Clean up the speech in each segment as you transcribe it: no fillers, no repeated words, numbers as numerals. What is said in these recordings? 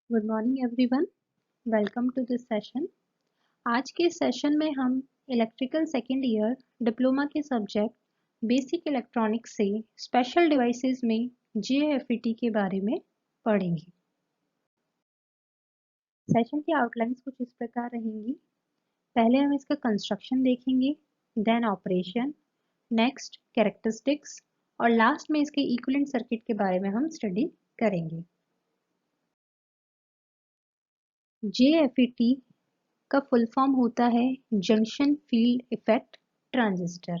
Good morning everyone, welcome to this session. आज के session में हम इलेक्ट्रिकल सेकेंड ईयर डिप्लोमा के सब्जेक्ट बेसिक इलेक्ट्रॉनिक्स से स्पेशल डिवाइसेस में JFET के बारे में पढ़ेंगे। सेशन की आउटलाइंस कुछ इस प्रकार रहेंगी। पहले हम इसका कंस्ट्रक्शन देखेंगे, देन ऑपरेशन, नेक्स्ट कैरेक्टरिस्टिक्स और लास्ट में इसके इक्विवेलेंट सर्किट के बारे में हम स्टडी करेंगे। JFET का फुल फॉर्म होता है junction field effect transistor.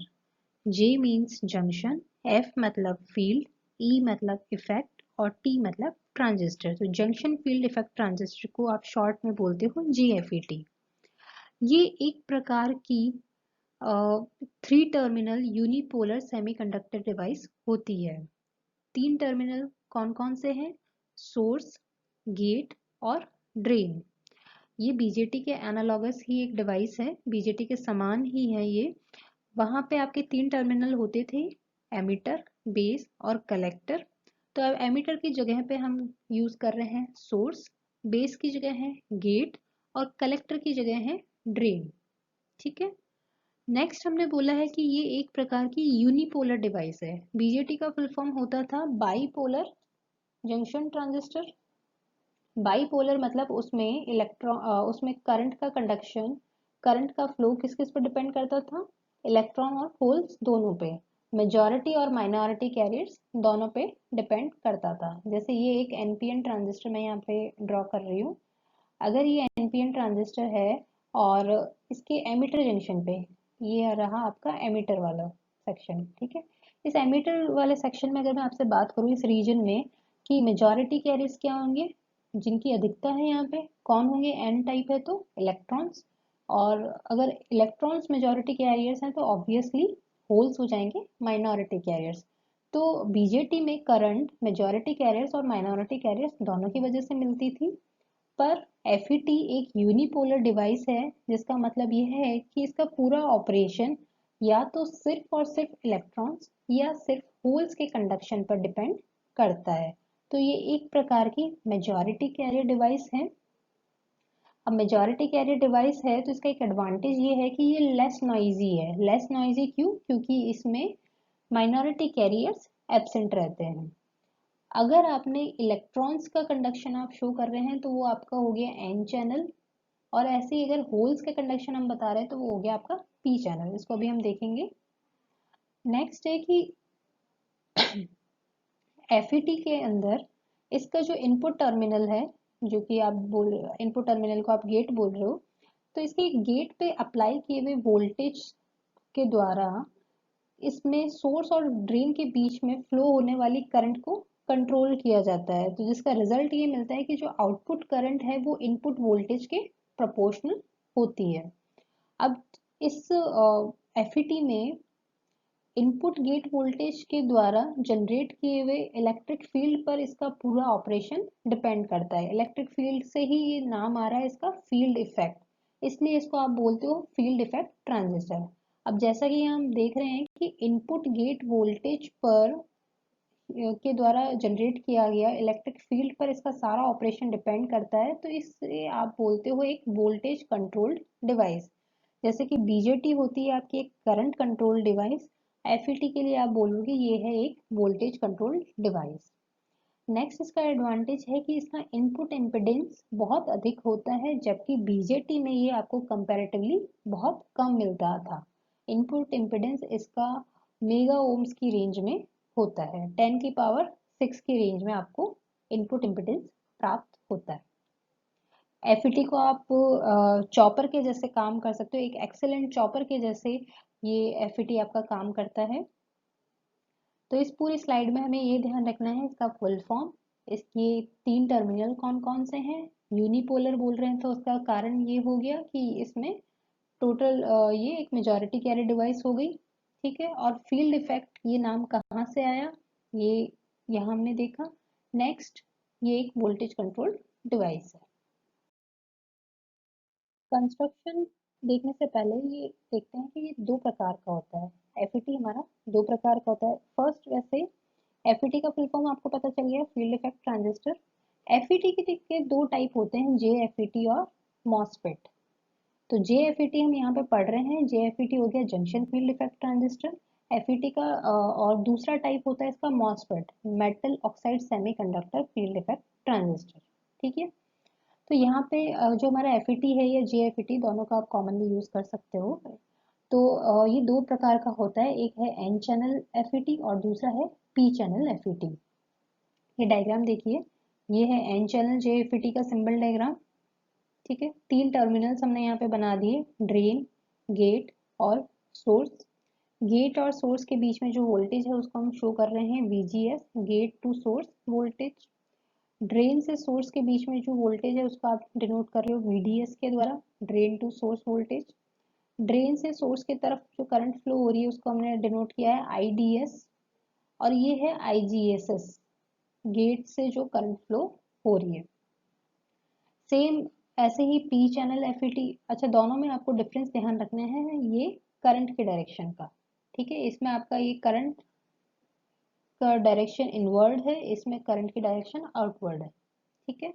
J means junction, F मतलब फील्ड, E मतलब इफेक्ट और T मतलब ट्रांजिस्टर। तो जंक्शन फील्ड इफेक्ट ट्रांजिस्टर को आप शॉर्ट में बोलते हो JFET। ये एक प्रकार की 3 टर्मिनल यूनिपोलर सेमीकंडक्टर डिवाइस होती है। 3 टर्मिनल कौन कौन से हैं? सोर्स, गेट और ड्रेन। ये बीजेटी के एनालॉगस ही एक डिवाइस है, बीजेटी के समान ही है ये। वहां पे आपके 3 टर्मिनल होते थे, एमिटर, बेस और कलेक्टर। तो अब एमिटर की जगह पे हम यूज कर रहे हैं सोर्स, बेस की जगह है गेट और कलेक्टर की जगह है ड्रेन। ठीक है। नेक्स्ट हमने बोला है कि ये एक प्रकार की यूनिपोलर डिवाइस है। बीजेटी का फुल फॉर्म होता था बाईपोलर जंक्शन ट्रांजिस्टर। बाईपोलर मतलब उसमें करंट का कंडक्शन, करंट का फ्लो किस किस पर डिपेंड करता था? इलेक्ट्रॉन और होल्स दोनों पे। मेजॉरिटी और माइनॉरिटी कैरियर्स दोनों पे डिपेंड करता था। जैसे ये एक एनपीएन ट्रांजिस्टर मैं यहाँ पे ड्रॉ कर रही हूँ। अगर ये एनपीएन ट्रांजिस्टर है और इसके एमिटर जंक्शन पे, ये रहा आपका एमिटर वाला सेक्शन। ठीक है। इस एमिटर वाले सेक्शन में अगर मैं आपसे बात करूँ इस रीजन में कि मेजॉरिटी कैरियर्स क्या होंगे, जिनकी अधिकता है यहाँ पे, कौन होंगे? एन टाइप है तो इलेक्ट्रॉन्स। और अगर इलेक्ट्रॉन्स मेजॉरिटी कैरियर्स हैं तो ऑब्वियसली होल्स हो जाएंगे माइनॉरिटी कैरियर्स। तो बीजेटी में करंट मेजॉरिटी कैरियर्स और माइनॉरिटी कैरियर्स दोनों की वजह से मिलती थी। पर FET एक यूनिपोलर डिवाइस है, जिसका मतलब यह है कि इसका पूरा ऑपरेशन या तो सिर्फ और सिर्फ इलेक्ट्रॉन्स या सिर्फ होल्स के कंडक्शन पर डिपेंड करता है। तो ये एक प्रकार की मेजॉरिटी कैरियर डिवाइस है। अब मेजॉरिटी कैरियर डिवाइस है तो इसका एक एडवांटेज ये है कि ये लेस नॉइजी है। लेस नॉइजी क्यों? क्योंकि इसमें माइनॉरिटी कैरियर्स एब्सेंट रहते हैं। अगर आपने इलेक्ट्रॉन्स का कंडक्शन आप शो कर रहे हैं तो वो आपका हो गया एन चैनल, और ऐसे ही अगर होल्स का कंडक्शन हम बता रहे हैं तो वो हो गया आपका पी चैनल। इसको अभी हम देखेंगे। नेक्स्ट है कि FET के अंदर इसका जो इनपुट टर्मिनल है, जो कि आप बोल इनपुट टर्मिनल को आप गेट बोल रहे हो, तो इसके गेट पे अप्लाई किए हुए वोल्टेज के द्वारा इसमें सोर्स और ड्रेन के बीच में फ्लो होने वाली करंट को कंट्रोल किया जाता है। तो जिसका रिजल्ट ये मिलता है कि जो आउटपुट करंट है वो इनपुट वोल्टेज के प्रोपोर्शनल होती है। अब इस FET में इनपुट गेट वोल्टेज के द्वारा जनरेट किए हुए इलेक्ट्रिक फील्ड पर इसका पूरा ऑपरेशन डिपेंड करता है। इलेक्ट्रिक फील्ड से ही ये नाम आ रहा है इसका फील्ड इफेक्ट, इसलिए इसको आप बोलते हो फील्ड इफेक्ट ट्रांजिस्टर। अब जैसा कि हम देख रहे हैं कि इनपुट गेट वोल्टेज पर के द्वारा जनरेट किया गया इलेक्ट्रिक फील्ड पर इसका सारा ऑपरेशन डिपेंड करता है, तो इससे आप बोलते हो एक वोल्टेज कंट्रोल्ड डिवाइस। जैसे कि बीजेटी होती है आपकी एक करंट कंट्रोल डिवाइस, FET के लिए आप बोलोगे ये है एक वोल्टेज कंट्रोल डिवाइस। नेक्स्ट इसका एडवांटेज है कि इसका इनपुट इम्पिडेंस बहुत अधिक होता है, जबकि बीजेटी में ये आपको कंपैरेटिवली बहुत कम मिलता था। इनपुट इम्पिडेंस इसका मेगा ओम्स की रेंज में होता है, 10 की पावर 6 की रेंज में आपको इनपुट इम्पिडेंस प्राप्त होता है। FET को आप चॉपर के जैसे काम कर सकते हो, एक एक्सेलेंट चॉपर के जैसे ये FET आपका काम करता है। तो इस पूरी स्लाइड में हमें ये ध्यान रखना है इसका फुल फॉर्म, इसके 3 टर्मिनल कौन कौन से हैं। यूनिपोलर बोल रहे हैं तो उसका कारण ये हो गया कि इसमें टोटल ये एक मेजॉरिटी कैरी डिवाइस हो गई। ठीक है। और फील्ड इफेक्ट ये नाम कहाँ से आया, ये यहाँ हमने देखा। नेक्स्ट, ये एक वोल्टेज कंट्रोल डिवाइस है। कंस्ट्रक्शन देखने से पहले ये देखते हैं कि ये 2 प्रकार का होता है। FET हमारा 2 प्रकार का होता है। फर्स्ट, वैसे FET का फुल फॉर्म आपको पता चल गया, फील्ड इफेक्ट ट्रांजिस्टर। FET के दो टाइप होते हैं, JFET और MOSFET। तो JFET हम यहाँ पे पढ़ रहे हैं, JFET हो गया junction field effect transistor. FET का और दूसरा टाइप होता है इसका MOSFET, metal oxide semiconductor field effect transistor. ठीक है, तो यहाँ पे जो हमारा FET है या JFET, दोनों का आप कॉमनली यूज कर सकते हो। तो ये दो प्रकार का होता है, एक है N चैनल FET और दूसरा है P चैनल FET। ये डायग्राम देखिए, ये है N चैनल JFET का सिंबल डायग्राम। ठीक है, तीन टर्मिनल्स हमने यहाँ पे बना दिए, ड्रेन, गेट और सोर्स। गेट और सोर्स के बीच में जो वोल्टेज है उसको हम शो कर रहे हैं VGS, gate to source voltage. Drain से सोर्स के बीच में जो वोल्टेज है उसको आप डिनोट कर रहे हो VDS के द्वारा, drain to source voltage. Drain से सोर्स की तरफ जो करंट फ्लो हो रही है उसको हमने डिनोट किया है IDS, और ये है IGSS, गेट से जो करंट फ्लो हो रही है। सेम ऐसे ही P चैनल FET। अच्छा, दोनों में आपको डिफरेंस ध्यान रखना है, ये करंट के डायरेक्शन का। ठीक है, इसमें आपका ये करंट का डायरेक्शन इनवर्ड है, इसमें करंट की डायरेक्शन आउटवर्ड है। ठीक है,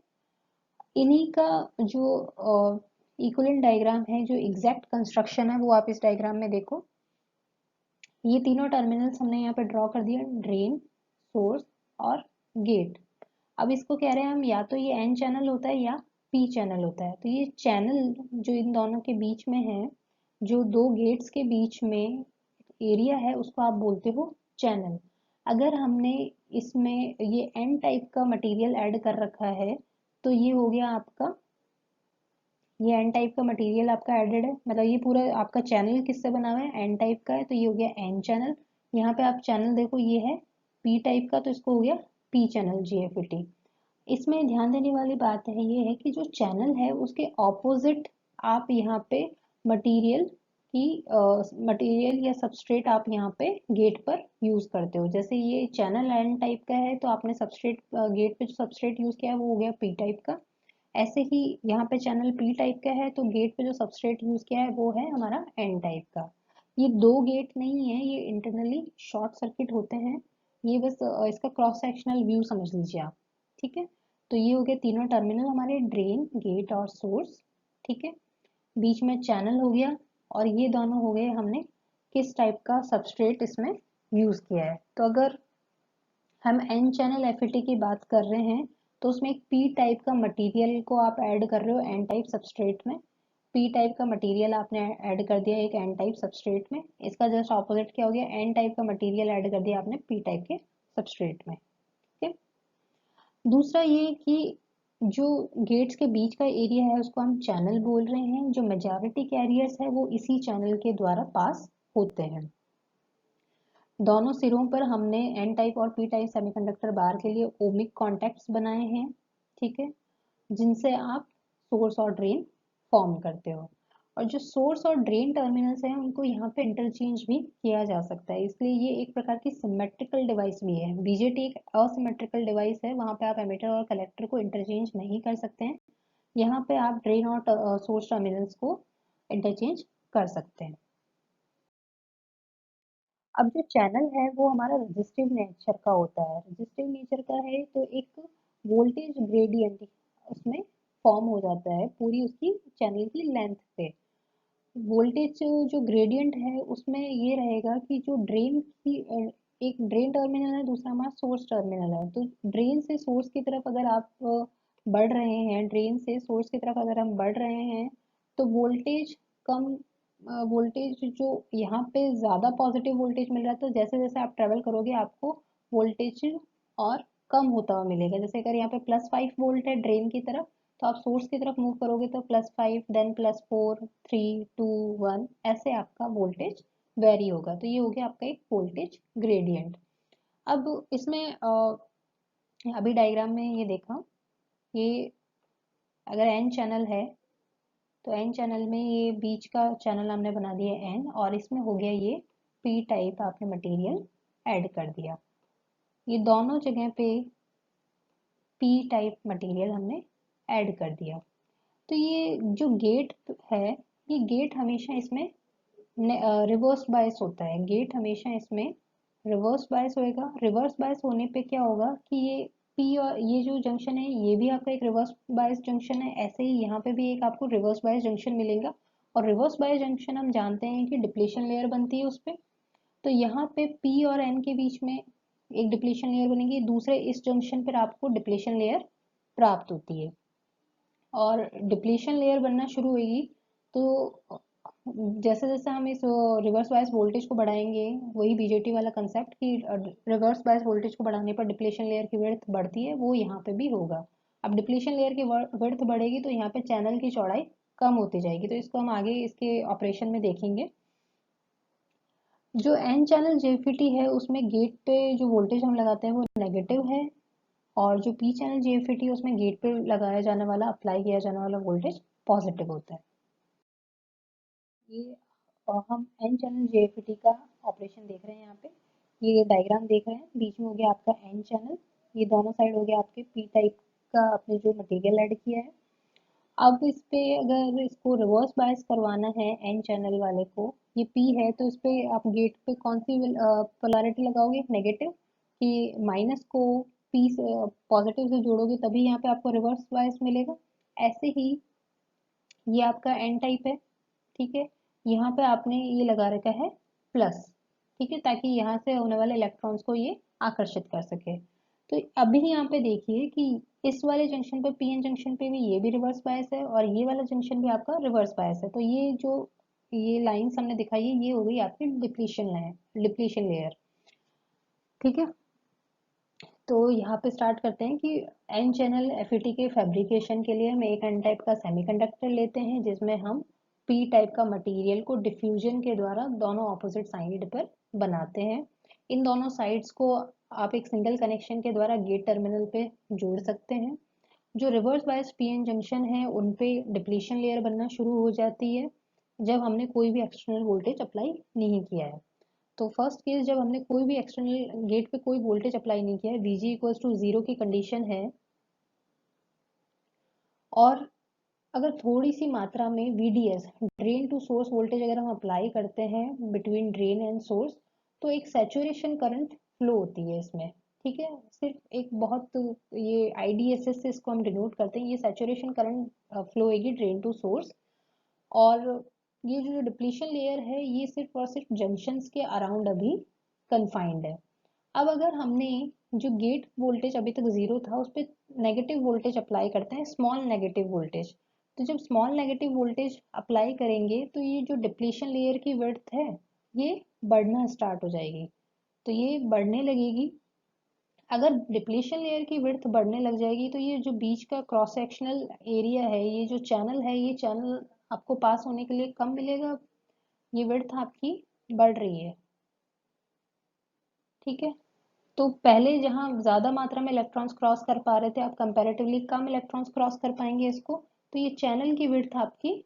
इन्हीं का जो इक्विवेलेंट डायग्राम है, जो एग्जैक्ट कंस्ट्रक्शन है, वो आप इस डायग्राम में देखो। ये तीनों टर्मिनल्स हमने यहाँ पे ड्रॉ कर दिया, ड्रेन, सोर्स और गेट। अब इसको कह रहे हैं हम, या तो ये N चैनल होता है या P चैनल होता है। तो ये चैनल जो इन दोनों के बीच में है, जो दो गेट्स के बीच में एरिया है, उसको आप बोलते हो चैनल। अगर हमने इसमें ये N टाइप का मटेरियल ऐड कर रखा है, तो ये हो गया आपका, ये एन टाइप का मटेरियल आपका एडेड है, मतलब ये पूरा आपका चैनल किससे बना हुआ है, एन टाइप का है, तो ये हो गया एन चैनल। यहाँ पे आप चैनल देखो, ये है पी टाइप का, तो इसको हो गया पी चैनल JFET। इसमें ध्यान देने वाली बात है, ये है कि जो चैनल है उसके ऑपोजिट आप यहाँ पे मटेरियल की मटेरियल या सबस्ट्रेट आप यहाँ पे गेट पर यूज करते हो। जैसे ये चैनल एन टाइप का है, तो आपने सबस्ट्रेट गेट पे जो सबस्ट्रेट यूज किया है वो हो गया पी टाइप का। ऐसे ही यहाँ पे चैनल पी टाइप का है, तो गेट पे जो सबस्ट्रेट यूज किया है वो है हमारा एन टाइप का। ये दो गेट नहीं है, ये इंटरनली शॉर्ट सर्किट होते हैं। ये बस इसका क्रॉस सेक्शनल व्यू समझ लीजिए आप। ठीक है, तो ये हो गया तीनों टर्मिनल हमारे, ड्रेन, गेट और सोर्स। ठीक है, बीच में चैनल हो गया, और ये दोनों हो गए हमने किस टाइप का सबस्ट्रेट इसमें यूज किया है। तो अगर हम एन चैनल FET की बात कर रहे हैं, तो उसमें एक पी टाइप का मटेरियल को आप ऐड कर रहे हो एन टाइप सबस्ट्रेट में। पी टाइप का मटेरियल आपने ऐड कर दिया एक एन टाइप सबस्ट्रेट में। इसका जस्ट ऑपोजिट क्या हो गया, एन टाइप का मटेरियल ऐड कर दिया आपने पी टाइप के सबस्ट्रेट में। ठीक है, दूसरा ये कि जो गेट्स के बीच का एरिया है उसको हम चैनल बोल रहे हैं। जो मेजॉरिटी कैरियर्स है वो इसी चैनल के द्वारा पास होते हैं। दोनों सिरों पर हमने एन टाइप और पी टाइप सेमीकंडक्टर बार के लिए ओमिक कॉन्टैक्ट्स बनाए हैं। ठीक है, जिनसे आप सोर्स और ड्रेन फॉर्म करते हो। और जो सोर्स और ड्रेन टर्मिनल्स हैं उनको यहाँ पे इंटरचेंज भी किया जा सकता है, इसलिए ये एक प्रकार की सिमेट्रिकल डिवाइस भी है। BJT एक असिमेट्रिकल डिवाइस है, वहाँ पे आप एमिटर और कलेक्टर को इंटरचेंज नहीं कर सकते हैं। यहाँ पे आप ड्रेन और सोर्स टर्मिनल्स को इंटरचेंज कर सकते हैं। अब जो चैनल है वो हमारा रेजिस्टिव नेचर का होता है। रेजिस्टिव नेचर का है तो एक वोल्टेज ग्रेडियंट उसमें फॉर्म हो जाता है पूरी उसकी चैनल की लेंथ पे। वोल्टेज जो ग्रेडियंट है उसमें ये रहेगा कि जो ड्रेन की एक ड्रेन टर्मिनल है, दूसरा हमारा सोर्स टर्मिनल है। तो ड्रेन से सोर्स की तरफ अगर आप बढ़ रहे हैं, ड्रेन से सोर्स की तरफ अगर हम बढ़ रहे हैं, तो वोल्टेज कम, वोल्टेज जो यहाँ पे ज़्यादा पॉजिटिव वोल्टेज मिल रहा है, तो जैसे जैसे आप ट्रेवल करोगे आपको वोल्टेज और कम होता हुआ मिलेगा। जैसे अगर यहाँ पे +5 वोल्ट है ड्रेन की तरफ, तो आप सोर्स की तरफ मूव करोगे तो +5, देन +4, 3, 2, 1, ऐसे आपका वोल्टेज वेरी होगा। तो ये हो गया आपका एक वोल्टेज ग्रेडियंट। अब इसमें अभी डायग्राम में ये देखा, ये अगर एन चैनल है, तो एन चैनल में ये बीच का चैनल हमने बना दिया एन, और इसमें हो गया ये पी टाइप आपने मटेरियल ऐड कर दिया। ये दोनों जगह पे पी टाइप मटेरियल हमने ऐड कर दिया। तो ये जो गेट है, ये गेट हमेशा इसमें रिवर्स बायस होता है। गेट हमेशा इसमें रिवर्स बायस होएगा। रिवर्स बायस होने पे क्या होगा कि ये पी और ये जो जंक्शन है ये भी आपका एक रिवर्स बायस जंक्शन है, ऐसे ही यहाँ पे भी एक आपको रिवर्स बायस जंक्शन मिलेगा। और रिवर्स बायस जंक्शन हम जानते हैं कि डिप्लीशन लेयर बनती है उस पे। तो यहाँ पे पी और एन के बीच में एक डिप्लीशन लेयर बनेगी, दूसरे इस जंक्शन पर आपको डिप्लीशन लेयर प्राप्त होती है। और डिप्लीशन लेयर बनना शुरू होगी तो जैसे जैसे हम इस रिवर्स बायस वोल्टेज को बढ़ाएंगे, वही बीजेटी वाला कंसेप्ट कि रिवर्स बायस वोल्टेज को बढ़ाने पर डिप्लीशन लेयर की विड्थ बढ़ती है, वो यहाँ पे भी होगा। अब डिप्लीशन लेयर की विड्थ बढ़ेगी तो यहाँ पे चैनल की चौड़ाई कम होती जाएगी, तो इसको हम आगे इसके ऑपरेशन में देखेंगे। जो एन चैनल जेएफईटी है उसमें गेट पे जो वोल्टेज हम लगाते हैं वो नेगेटिव है, और जो पी चैनल जेएफईटी है उसमें गेट पे लगाया जाने वाला, अप्लाई किया जाने वाला वोल्टेज पॉजिटिव होता है। ये हम एन चैनल जेएफईटी का ऑपरेशन देख रहे हैं यहाँ पे। ये डायग्राम देख रहे हैं, बीच में हो गया आपका एन चैनल, ये दोनों साइड हो गया आपके पी टाइप का आपने जो मटेरियल ऐड किया है। अब इस पे अगर इसको रिवर्स बायस करवाना है एन चैनल वाले को, ये पी है तो इस पे आप गेट पे कौन सी पोलैरिटी लगाओगे, नेगेटिव, कि माइनस को पी से पॉजिटिव से जोड़ोगे तभी यहाँ पे आपको रिवर्स बायस मिलेगा। ऐसे ही ये आपका एन टाइप है, ठीक है, यहाँ पे आपने ये लगा रखा है प्लस, ठीक है, ताकि यहाँ से होने वाले इलेक्ट्रॉन्स को ये आकर्षित कर सके। तो अभी यहाँ पे देखिए कि इस वाले जंक्शन पे, पीएन जंक्शन पे भी ये भी रिवर्स बायस है और ये वाला जंक्शन भी आपका रिवर्स बायस है। तो ये जो ये लाइंस हमने दिखाई है ये हो गई आपकी डिप्लीशन लाइन, डिप्लीशन लेयर, ठीक है। तो यहाँ पे स्टार्ट करते हैं कि एन चैनल एफईटी के फैब्रिकेशन के लिए हम एक एन टाइप का सेमीकंडक्टर लेते हैं जिसमें हम पी टाइप का मटेरियल को डिफ्यूजन के द्वारा दोनों ऑपोजिट साइड पर बनाते हैं। इन दोनों साइड्स को आप एक सिंगल कनेक्शन के द्वारा गेट टर्मिनल पे जोड़ सकते हैं। जो रिवर्स बायस पीएन जंक्शन है उन पे डिप्लीशन लेयर बनना शुरू हो जाती है जब हमने कोई भी एक्सटर्नल वोल्टेज अप्लाई नहीं किया है। तो फर्स्ट केस जब हमने कोई भी एक्सटर्नल गेट पे कोई वोल्टेज अप्लाई नहीं किया है, Vg इक्वल्स टू 0 की कंडीशन है, और अगर थोड़ी सी मात्रा में VDS drain to source voltage अगर हम अप्लाई करते हैं बिटवीन ड्रेन एंड सोर्स, तो एक सैचुरेशन करंट फ्लो होती है इसमें, ठीक है। सिर्फ एक बहुत, ये IDSS से इसको हम डिनोट करते हैं, ये सैचुरेशन करंट फ्लो होगी ड्रेन टू सोर्स। और ये जो डिप्लीशन लेयर है ये सिर्फ और सिर्फ जंक्शंस के अराउंड अभी कन्फाइंड है। अब अगर हमने जो गेट वोल्टेज अभी तक जीरो था उस पर नेगेटिव वोल्टेज अप्लाई करते हैं, स्मॉल नेगेटिव वोल्टेज, तो जब स्मॉल नेगेटिव वोल्टेज अप्लाई करेंगे तो ये जो डिप्लीशन लेयर की विड्थ है ये बढ़ना स्टार्ट हो जाएगी, तो ये बढ़ने लगेगी। अगर डिप्लीशन लेयर की विड्थ बढ़ने लग जाएगी तो ये जो बीच का क्रॉस सेक्शनल एरिया है, ये जो चैनल है, ये चैनल आपको पास होने के लिए कम मिलेगा, ये विड्थ आपकी बढ़ रही है, ठीक है। तो पहले जहाँ ज़्यादा मात्रा में इलेक्ट्रॉन्स क्रॉस कर पा रहे थे, आप कंपैरेटिवली कम इलेक्ट्रॉन्स क्रॉस कर पाएंगे इसको, तो ये चैनल की विड्थ आपकी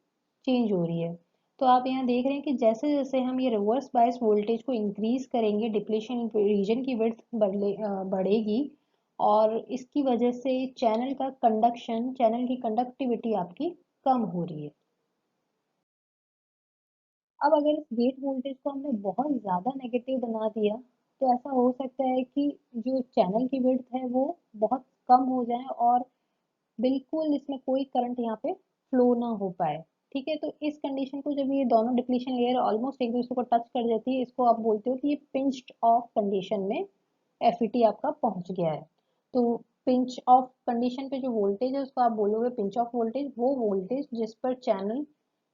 चेंज हो रही है। तो आप यहाँ देख रहे हैं कि जैसे जैसे हम ये रिवर्स बायस वोल्टेज को इंक्रीज करेंगे डिप्लीशन रीजन की विड्थ बढ़ेगी, और इसकी वजह से चैनल का कंडक्शन, चैनल की कंडक्टिविटी आपकी कम हो रही है। अब अगर इस गेट वोल्टेज को हमने बहुत ज़्यादा नेगेटिव बना दिया तो ऐसा हो सकता है कि जो चैनल की विड्थ है वो बहुत कम हो जाए और बिल्कुल इसमें कोई करंट यहाँ पे फ्लो ना हो पाए, ठीक है। तो इस कंडीशन को, जब ये दोनों डिप्लीशन लेयर ऑलमोस्ट एक दूसरे को टच कर जाती है, इसको आप बोलते हो कि ये पिंच्ड ऑफ कंडीशन में एफईटी आपका पहुंच गया है। तो पिंच ऑफ कंडीशन पे जो वोल्टेज है उसको आप बोलोगे पिंच ऑफ वोल्टेज, वो वोल्टेज जिस पर चैनल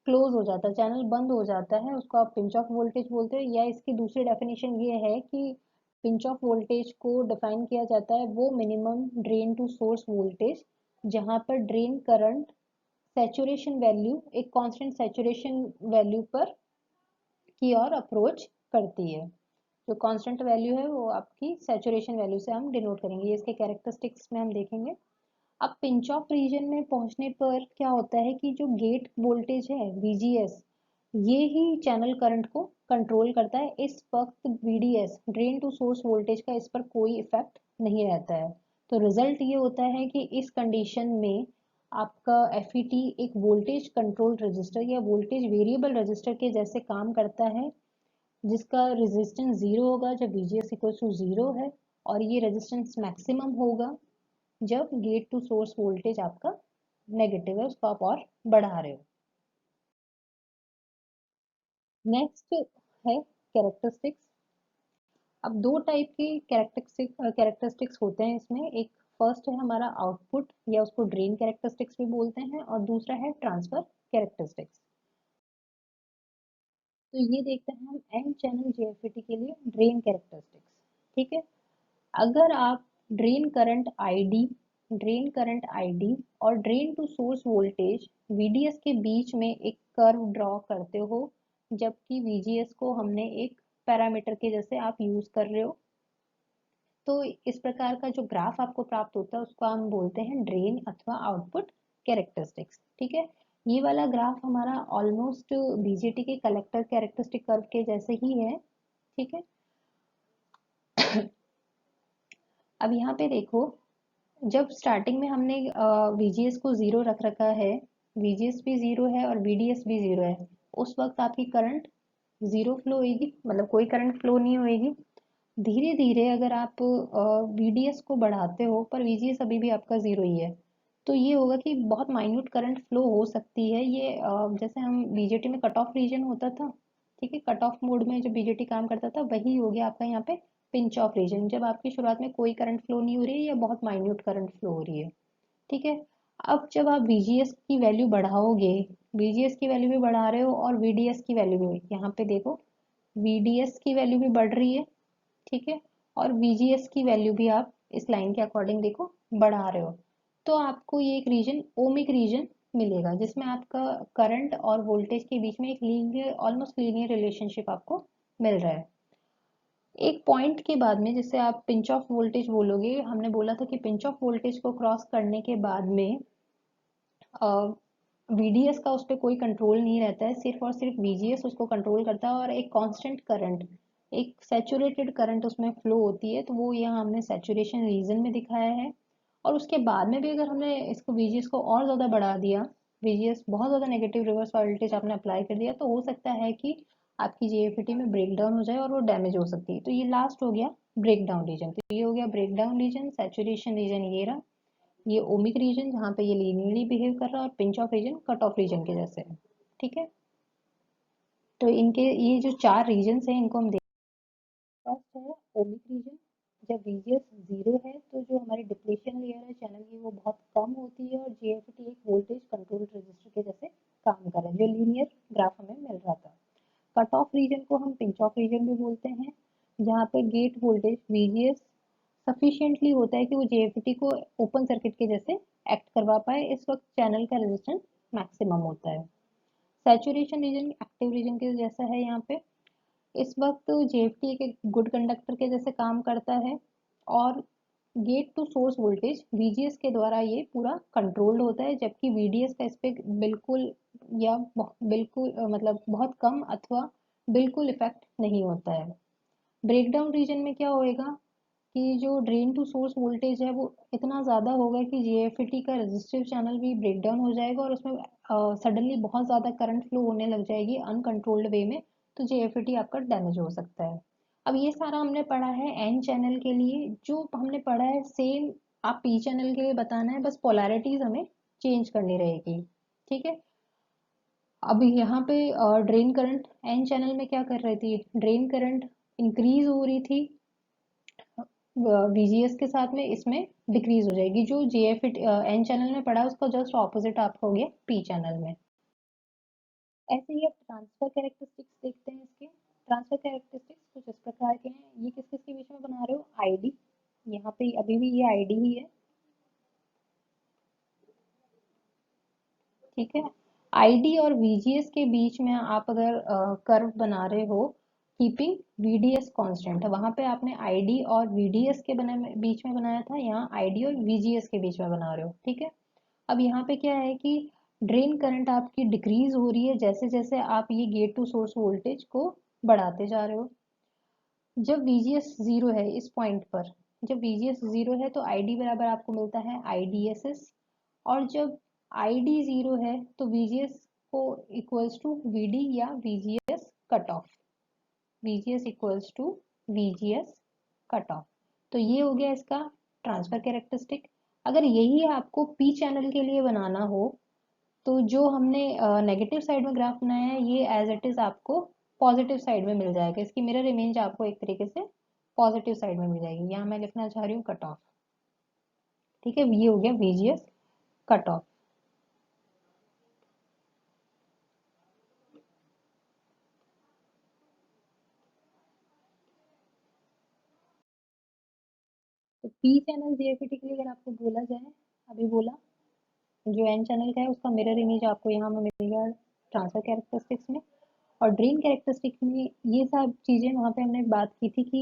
क्लोज हो जाता है, चैनल बंद हो जाता है, उसको आप पिंच ऑफ वोल्टेज बोलते हैं। या इसकी दूसरी डेफिनेशन ये है कि पिंच ऑफ वोल्टेज को डिफाइन किया जाता है वो minimum drain to source voltage जहां पर ड्रेन करंट सैचुरेशन वैल्यू, एक कांस्टेंट सैचुरेशन वैल्यू पर की ओर अप्रोच करती है। जो कांस्टेंट वैल्यू है वो आपकी सैचुरेशन वैल्यू से हम डिनोट करेंगे, ये इसके कैरेक्टरिस्टिक्स में हम देखेंगे। अब पिंच ऑफ रीजन में पहुंचने पर क्या होता है कि जो गेट वोल्टेज है VGS, ये ही चैनल करंट को कंट्रोल करता है। इस वक्त VDS drain to source voltage का इस पर कोई इफेक्ट नहीं रहता है। तो रिजल्ट ये होता है कि इस कंडीशन में आपका FET एक वोल्टेज कंट्रोल रजिस्टर या वोल्टेज वेरिएबल रजिस्टर के जैसे काम करता है, जिसका रेजिस्टेंस जीरो होगा जब VGS इक्वल टू जीरो है, और ये रेजिस्टेंस मैक्सिमम होगा जब गेट टू सोर्स वोल्टेज आपका नेगेटिव है उसको आप और बढ़ा रहे हो। नेक्स्ट है कैरेक्टरिस्टिक्स। अब दो टाइप के कैरेक्टरिस्टिक्स होते हैं इसमें। एक फर्स्ट है हमारा आउटपुट या उसको ड्रेन कैरेक्टरिस्टिक्स भी बोलते हैं, और दूसरा है ट्रांसफर कैरेक्टरिस्टिक्स। तो ये देखते हैं हम एन चैनल जेएफईटी के लिए ड्रेन कैरेक्टरिस्टिक्स। ठीक है, अगर आप ड्रेन करंट आईडी और drain to source voltage VDS के बीच में एक कर्व ड्रॉ करते हो, जबकि वीजीएस को हमने एक पैरामीटर के जैसे आप यूज कर रहे हो, तो इस प्रकार का जो ग्राफ आपको प्राप्त होता है उसको हम बोलते हैं ड्रेन अथवा आउटपुट कैरेक्टरिस्टिक्स। ठीक है, ये वाला ग्राफ हमारा ऑलमोस्ट बीजेटी के कलेक्टर कैरेक्टरिस्टिक कर्व के जैसे ही है। ठीक है, अब यहाँ पे देखो, जब स्टार्टिंग में हमने वीजीएस को जीरो रख रखा है, वीजीएस भी जीरो है और वीडीएस भी जीरो है, उस वक्त आपकी करंट जीरो फ्लो होगी, मतलब कोई करंट फ्लो नहीं होगी। धीरे धीरे अगर आप वीडीएस को बढ़ाते हो पर वीजीएस अभी भी आपका जीरो ही है, तो ये होगा कि बहुत माइन्यूट करंट फ्लो हो सकती है। ये जैसे हम बीजेटी में कट ऑफ रीजन होता था, ठीक है, कट ऑफ मोड में जो बीजेटी काम करता था वही हो गया आपका यहाँ पे पिंच ऑफ रीजन, जब आपकी शुरुआत में कोई करंट फ्लो नहीं हो रही है या बहुत माइन्यूट करंट फ्लो हो रही है। ठीक है, अब जब आप VGS की वैल्यू बढ़ाओगे, VGS की वैल्यू भी बढ़ा रहे हो और VDS की वैल्यू भी, यहाँ पे देखो VDS की वैल्यू भी बढ़ रही है, ठीक है, और VGS की वैल्यू भी आप इस लाइन के अकॉर्डिंग देखो बढ़ा रहे हो, तो आपको ये एक रीजन ओमिक रीजन मिलेगा जिसमें आपका करंट और वोल्टेज के बीच में एक लीनियर, ऑलमोस्ट लीनियर रिलेशनशिप आपको मिल रहा है। एक पॉइंट के बाद में जैसे आप पिंच ऑफ वोल्टेज बोलोगे, हमने बोला था कि पिंच ऑफ वोल्टेज को क्रॉस करने के बाद में वीडीएस का उस पर कोई कंट्रोल नहीं रहता है, सिर्फ और सिर्फ वीजीएस उसको कंट्रोल करता है, और एक कांस्टेंट करंट, एक सैचुरेटेड करंट उसमें फ्लो होती है, तो वो यहाँ हमने सैचुरेशन रीजन में दिखाया है। और उसके बाद में भी अगर हमने इसको वीजीएस को और ज़्यादा बढ़ा दिया, वीजीएस बहुत ज़्यादा नेगेटिव रिवर्स वोल्टेज आपने अप्लाई कर दिया, तो हो सकता है कि आपकी जेएफईटी में ब्रेक डाउन हो जाए और वो डैमेज हो सकती है। तो ये लास्ट हो गया ब्रेक डाउन रीजन, तो ये हो गया breakdown region. Saturation region ये रहा, ये ओमिक रीजन जहाँ पे ये लीनियरली बिहेव कर रहा है, और pinch off region cut off region के जैसे है। ठीक है, तो इनके ये जो चार रीजन्स हैं इनको हम देख, फर्स्ट है ओमिक रीजन। जब वीजीएस जीरो है तो जो हमारी डिप्लीशन लेयर है चैनल की वो बहुत कम होती है और जेएफटी एक वोल्टेज कंट्रोल रजिस्टर के जैसे काम कर रहा है, जो लीनियर ग्राफ हमें मिल रहा था। कट ऑफ रीजन को हम पिंच ऑफ रीजन भी बोलते हैं, जहाँ पे गेट वोल्टेज वीजीएस सफिशिएंटली होता है कि वो जेएफटी को ओपन सर्किट के जैसे एक्ट करवा पाए, इस वक्त चैनल का रेजिस्टेंस मैक्सिमम होता है। सैचुरेशन रीजन एक्टिव रीजन के जैसा है यहाँ पे, इस वक्त जेएफटी एक गुड कंडक्टर के जैसे काम करता है, और gate to source voltage VGS के द्वारा ये पूरा कंट्रोल्ड होता है, जबकि वीडीएस का इस पे बिल्कुल या बिल्कुल मतलब बहुत कम अथवा बिल्कुल इफेक्ट नहीं होता है। ब्रेकडाउन रीजन में क्या होएगा कि जो ड्रेन टू सोर्स वोल्टेज है वो इतना ज़्यादा होगा कि जेएफईटी का रेजिस्टिव चैनल भी ब्रेक डाउन हो जाएगा और उसमें सडनली बहुत ज़्यादा करंट फ्लो होने लग जाएगी अनकंट्रोल्ड वे में, तो जेएफईटी आपका डैमेज हो सकता है। अब ये सारा हमने पढ़ा है एन चैनल के लिए, जो हमने पढ़ा है सेम आप पी चैनल के लिए बताना है, बस पोलैरिटीज हमें चेंज करनी रहेगी। ठीक है, अब यहाँ पे ड्रेन करंट एन चैनल में क्या कर रही थी, ड्रेन करंट इंक्रीज हो रही थी वीजीएस के साथ में, इसमें डिक्रीज हो जाएगी। जो जेएफ एन चैनल में पड़ा है उसका जस्ट ऑपोजिट आपका हो गया पी चैनल में। ऐसे ही अब ट्रांसफर कैरेक्टरिस्टिक्स देखते हैं इसके। ट्रांसफर कैरेक्टरिस्टिक्स कुछ इस प्रकार के हैं, ये किस किस के बीच में बना रहे हो, आईडी, यहाँ पे अभी भी ये आईडी ही है। ठीक है, आईडी और वीजीएस के बीच में आप अगर कर्व बना रहे हो कीपिंग वीडीएस कांस्टेंट, वहां पे आपने आईडी और वीडीएस के बीच में बनाया था, यहाँ आईडी और वीजीएस के बीच में बना रहे हो। ठीक है, अब यहाँ पे क्या है कि ड्रेन करंट आपकी डिक्रीज हो रही है जैसे जैसे आप ये गेट टू सोर्स वोल्टेज को बढ़ाते जा रहे हो। जब VGS जीरो है इस पॉइंट पर, जब VGS जीरो है तो ID बराबर आपको मिलता है IDSS, और जब ID जीरो है तो VGS को इक्वल्स टू VD या VGS cut off, VGS equals to VGS cut off. तो ये हो गया इसका ट्रांसफर कैरेक्टरिस्टिक। अगर यही आपको पी चैनल के लिए बनाना हो तो जो हमने नेगेटिव साइड में ग्राफ बनाया है ये एज इट इज आपको पॉजिटिव साइड में मिल जाएगा। इसकी मिरर इमेज आपको एक तरीके से पॉजिटिव साइड में मिल जाएगी। यहाँ मैं लिखना चाह रही हूँ कट ऑफ। ठीक है, ये हो गया VGS कट ऑफ। तो पी चैनल JFET के लिए अगर आपको बोला जाए, अभी बोला जो एन चैनल का है उसका मिरर इमेज आपको यहाँ में मिलेगा ट्रांसफर कैरेक्टरिस्टिक्स में। और ड्रेन कैरेक्टरिस्टिक्स में ये सब चीजें वहाँ पे हमने बात की थी कि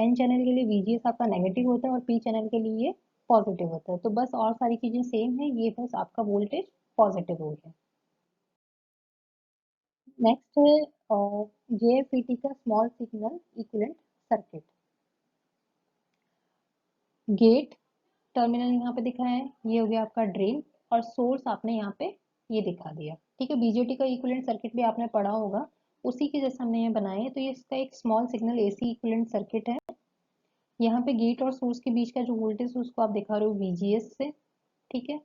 एन चैनल के लिए VGS आपका नेगेटिव होता है और पी चैनल के लिए पॉजिटिव होता है। तो बस और सारी चीजें सेम है, ये बस आपका वोल्टेज पॉजिटिव हो गया। नेक्स्ट है JFET का small signal equivalent circuit. Gate terminal यहाँ पे दिखा है, ये हो गया आपका ड्रेन, और सोर्स आपने यहाँ पे ये दिखा दिया। ठीक है, बीजेटी का इक्विवेलेंट सर्किट भी आपने पढ़ा होगा, उसी के जैसे हमने ये बनाए हैं। तो ये इसका एक small signal AC equivalent circuit है। यहाँ पे गेट और सोर्स के बीच का जो वोल्टेज है उसको आप दिखा रहे हो VGS से। ठीक है,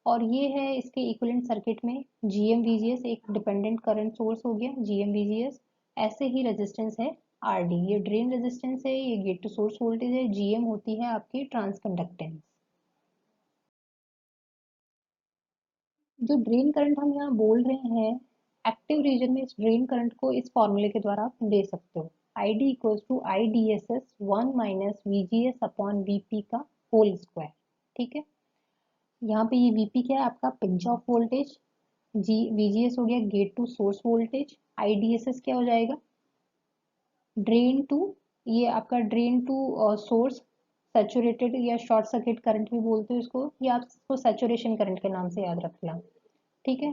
और ये है इसके इक्विवेलेंट सर्किट में GM-VGS, एक डिपेंडेंट करंट सोर्स हो गया GM-VGS। ऐसे ही रेजिस्टेंस है RD, ये ड्रेन रेजिस्टेंस है, ये गेट टू सोर्स वोल्टेज है। GM होती है आपकी ट्रांसकंडक्टेंस। जो ड्रेन करंट हम यहाँ बोल रहे हैं, एक्टिव रीजन में इस ड्रेन करंट को इस फॉर्मूले के द्वारा आप दे सकते हो। ID equals to IDSS 1 minus VGS upon VP का होल स्क्वायर। ठीक है, यहाँ पे ये VP क्या है आपका पिंच ऑफ वोल्टेज, VGS हो गया gate to source voltage, IDSS क्या हो जाएगा ड्रेन टू, ये आपका ड्रेन टू सोर्स सैचुरेटेड या शॉर्ट सर्किट करंट भी बोलते हो इसको, या आप इसको सैचुरेशन करंट के नाम से याद रखना। ठीक है,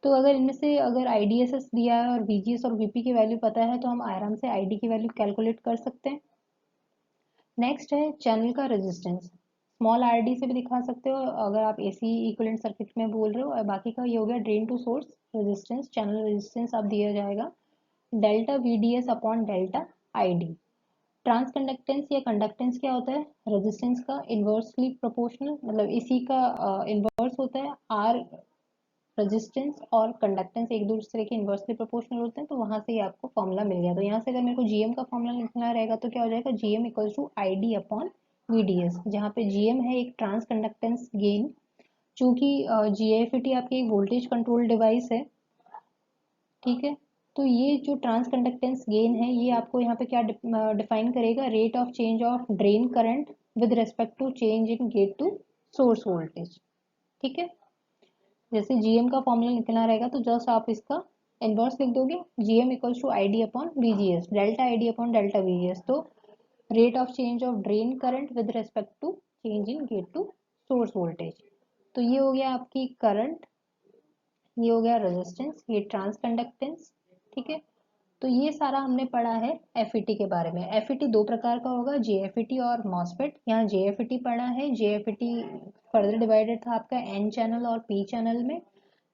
तो अगर इनमें से अगर IDSS दिया है और VGS और VP की वैल्यू पता है तो हम आराम से ID की वैल्यू कैलकुलेट कर सकते हैं। नेक्स्ट है चैनल का रेजिस्टेंस, स्मॉल RD से भी दिखा सकते हो अगर आप AC इक्विवेलेंट सर्किट में बोल रहे हो। और बाकी का ये हो गया drain to source resistance, channel resistance आप दिया जाएगा delta VDS upon delta ID। Transconductance या कंडक्टेंस क्या होता है, रेजिस्टेंस का इन्वर्सली प्रोपोर्शनल, मतलब इसी का इन्वर्स होता है। R रेजिस्टेंस और कंडक्टेंस एक दूसरे के इन्वर्सली प्रोपोर्शनल होते हैं, तो वहां से ही आपको फॉर्मूला मिल गया। तो यहाँ से अगर मेरे को GM का फॉर्मूला लिखना रहेगा तो क्या हो जाएगा GM equals to ID upon VDS, जहाँ पे GM है एक ट्रांस कंडक्टेंस गेन। चूंकि JFET आपकी एक वोल्टेज कंट्रोल डिवाइस है, ठीक है, तो ये जो ट्रांस कंडक्टेंस गेन है ये आपको यहाँ पे क्या डिफाइन करेगा, rate of change of drain current with respect to change in gate to source voltage. ठीक है, जैसे GM का फॉर्मूला निकलना रहेगा तो जस्ट आप इसका इनवर्स लिख दोगे, GM equals to ID upon VGS, delta ID upon delta VGS। तो rate of change of drain current with respect to change in gate to source voltage. तो ये हो गया आपकी करंट, ये हो गया रेजिस्टेंस, ये ट्रांस कंडक्टेंस। ठीक है, तो ये सारा हमने पढ़ा है FET के बारे में। FET दो प्रकार का होगा, JFET और MOSFET। यहाँ JFET पढ़ा है, JFET फर्दर डिवाइडेड था आपका N चैनल और P चैनल में।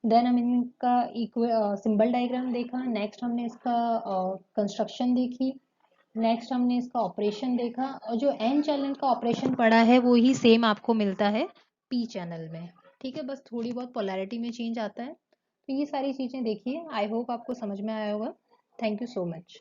देन हम इनका सिंबल डायग्राम देखा, नेक्स्ट हमने इसका कंस्ट्रक्शन देखी, नेक्स्ट हमने इसका ऑपरेशन देखा, और जो N चैनल का ऑपरेशन पढ़ा है वो ही सेम आपको मिलता है P चैनल में। ठीक है, बस थोड़ी बहुत पोलैरिटी में चेंज आता है। तो ये सारी चीज़ें देखिए, आई होप आपको समझ में आया होगा। Thank you so much.